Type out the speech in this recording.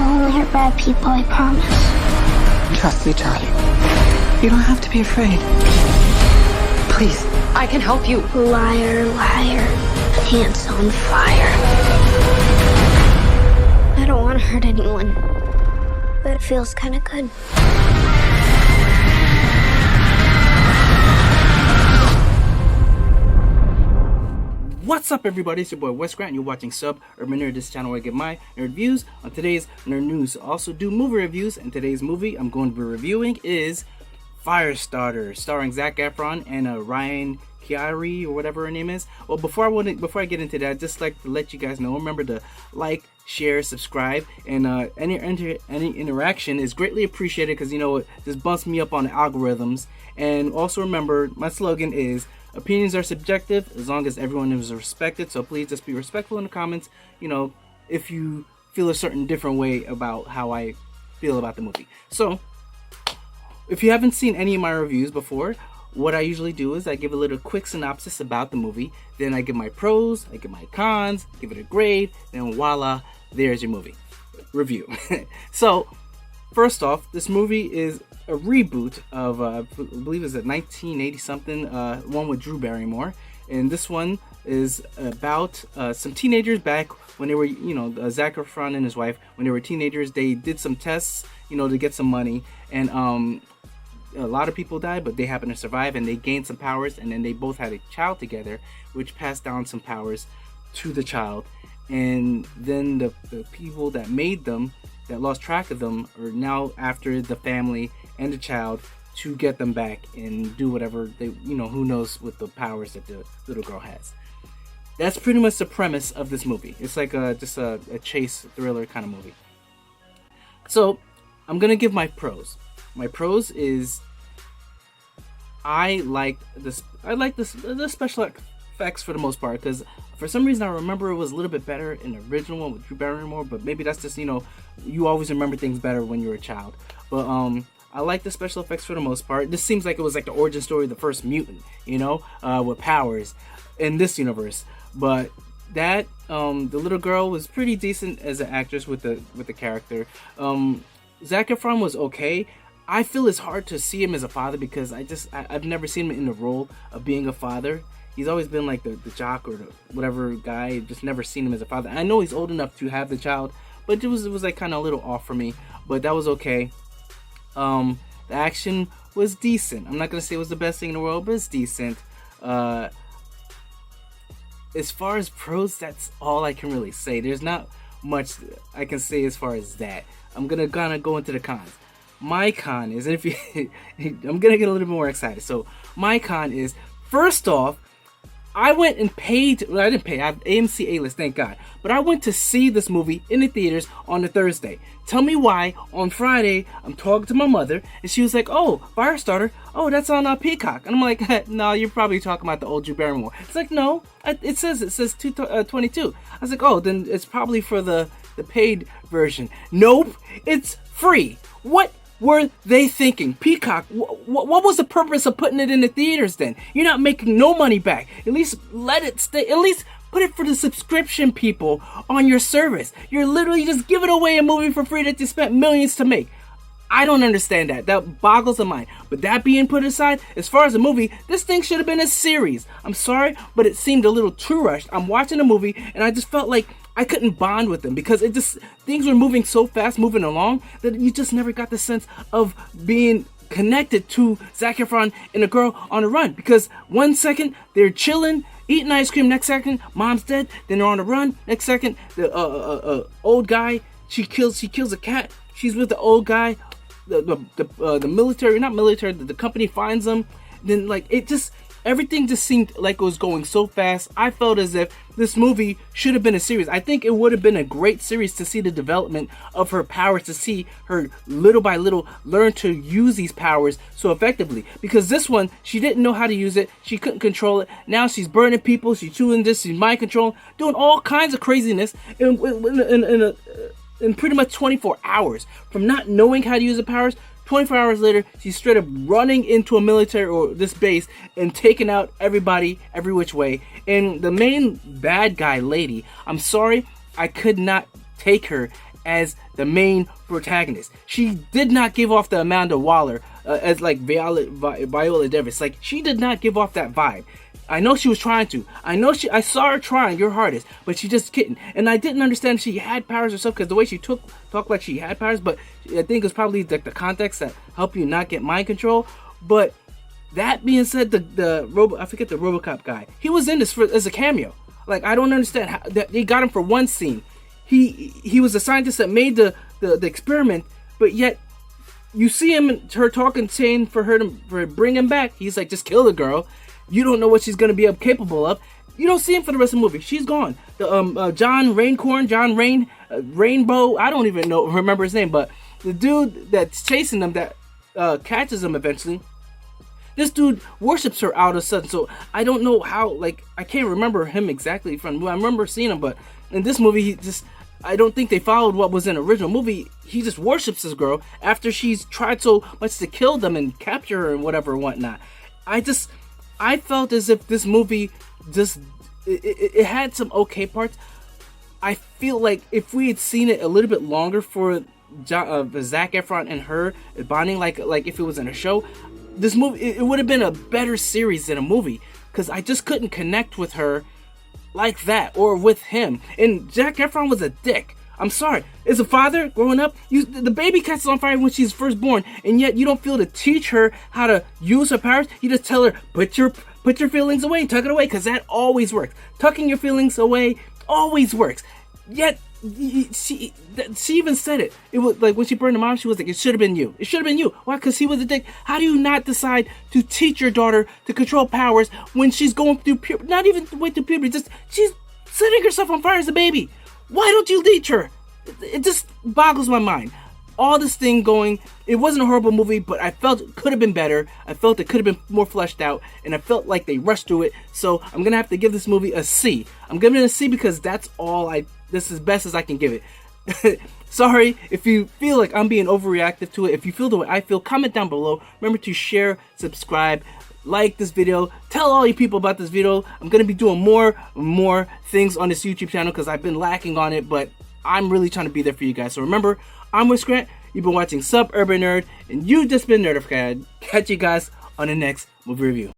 I'll only hurt bad people, I promise. Trust me, Charlie. You don't have to be afraid. Please, I can help you. Liar, liar, pants on fire. I don't want to hurt anyone, but it feels kind of good. What's up, everybody? It's your boy Wes Grant, and you're watching Sub Urban Nerd. This channel where I get my nerd reviews on today's nerd news. I also do movie reviews, and today's movie I'm going to be reviewing is Firestarter, starring Zac Efron and Ryan Chiari, or whatever her name is. Well, before I get into that, I'd just like to let you guys know, remember to like, share, subscribe, and any interaction is greatly appreciated, because, you know, it just bumps me up on the algorithms. And also remember, my slogan is opinions are subjective as long as everyone is respected, so please just be respectful in the comments, you know, if you feel a certain different way about how I feel about the movie. So, if you haven't seen any of my reviews before, what I usually do is I give a little quick synopsis about the movie, then I give my pros, I give my cons, give it a grade, then voila, there's your movie review. So, first off, this movie is a reboot of, I believe it's a 1980-something, one with Drew Barrymore. And this one is about some teenagers back when they were, you know, Zac Efron and his wife, when they were teenagers. They did some tests, you know, to get some money. And a lot of people died, but they happened to survive, and they gained some powers. And then they both had a child together, which passed down some powers to the child. And then the people that made them, that lost track of them, are now after the family and the child to get them back and do whatever they, you know, who knows with the powers that the little girl has. That's pretty much the premise of this movie. It's like just a chase thriller kind of movie. So I'm gonna give my pros. My pros is I like the special effects for the most part, because for some reason I remember it was a little bit better in the original one with Drew Barrymore, but maybe that's just, you know, you always remember things better when you're a child. But I like the special effects for the most part. This seems like it was like the origin story of the first mutant, you know, with powers in this universe. But that the little girl was pretty decent as an actress with the character. Zac Efron was okay. I feel it's hard to see him as a father because I've never seen him in the role of being a father. He's always been like the jock or the whatever guy. Just never seen him as a father. I know he's old enough to have the child, but it was like kind of a little off for me. But that was okay. The action was decent. I'm not gonna say it was the best thing in the world, but it's decent. As far as pros, that's all I can really say. There's not much I can say as far as that. I'm gonna kind of go into the cons. My con is, and if you, I'm gonna get a little bit more excited. So my con is, first off, I went and paid. Well, I didn't pay. I have AMC A-list, thank God. But I went to see this movie in the theaters on a Thursday. Tell me why on Friday I'm talking to my mother and she was like, "Oh, Firestarter. Oh, that's on Peacock." And I'm like, "No, you're probably talking about the old Drew Barrymore." It's like, "No, it says 22." I was like, "Oh, then it's probably for the paid version." Nope, it's free. What were they thinking? Peacock, what was the purpose of putting it in the theaters then? You're not making no money back. At least let it stay. At least put it for the subscription people on your service. You're literally just giving away a movie for free that you spent millions to make. I don't understand that. That boggles the mind. But that being put aside, as far as the movie, this thing should have been a series. I'm sorry, but it seemed a little too rushed. I'm watching a movie and I just felt like I couldn't bond with them because things were moving so fast, moving along, that you just never got the sense of being connected to Zac Efron and a girl on the run. Because one second they're chilling, eating ice cream, next second mom's dead, then they're on the run, next second the old guy, she kills a cat, she's with the old guy, the military, not military, the company finds them, then like everything just seemed like it was going so fast. I felt as if this movie should have been a series. I think it would have been a great series to see the development of her powers, to see her little by little learn to use these powers so effectively. Because this one, she didn't know how to use it. She couldn't control it. Now she's burning people. She's doing this. She's mind controlling, doing all kinds of craziness in pretty much 24 hours. From not knowing how to use the powers, 24 hours later, she's straight up running into a military or this base and taking out everybody every which way. And the main bad guy lady, I'm sorry, I could not take her as the main protagonist. She did not give off the Amanda Waller as like Viola Davis. Like, she did not give off that vibe. I know she was trying to. I saw her trying your hardest, but she just couldn't. And I didn't understand if she had powers herself, because the way she talked like she had powers, but I think it's probably like the context that help you not get mind control. But that being said, I forget the RoboCop guy. He was in this as a cameo. Like, I don't understand how that they got him for one scene. He was the scientist that made the experiment, but yet you see her talking, saying for bring him back. He's like, just kill the girl. You don't know what she's gonna be capable of. You don't see him for the rest of the movie. She's gone. The John Rainbow. I don't even remember his name, but the dude that's chasing them, that catches him eventually. This dude worships her out of sudden. So I don't know how. Like, I can't remember him exactly from. I remember seeing him, but in this movie, I don't think they followed what was in the original movie. He just worships this girl after she's tried so much to kill them and capture her and whatever and whatnot. I felt as if this movie it had some okay parts. I feel like if we had seen it a little bit longer for Zac Efron and her bonding, like if it was in a show, this movie, it would have been a better series than a movie, because I just couldn't connect with her like that, or with him. And Zac Efron was a dick. I'm sorry. As a father, growing up, the baby catches on fire when she's first born, and yet you don't feel to teach her how to use her powers. You just tell her, put your feelings away and tuck it away, because that always works. Tucking your feelings away always works. Yet she even said it. It was like when she burned her mom, she was like, it should have been you. It should have been you. Why? Because he was a dick. How do you not decide to teach your daughter to control powers when she's going through puberty? Not even wait through puberty. Just she's setting herself on fire as a baby. Why don't you teach her? It just boggles my mind. All this thing going, it wasn't a horrible movie, but I felt it could have been better. I felt it could have been more fleshed out, and I felt like they rushed through it. So I'm gonna have to give this movie a C. I'm giving it a C because that's all this is best as I can give it. Sorry if you feel like I'm being overreactive to it. If you feel the way I feel, comment down below. Remember to share, subscribe, like this video, tell all you people about this video. I'm gonna be doing more things on this YouTube channel because I've been lacking on it, but I'm really trying to be there for you guys. So remember, I'm Wes Grant. You've been watching Suburban Nerd, and you've just been Nerdified. Catch you guys on the next movie review.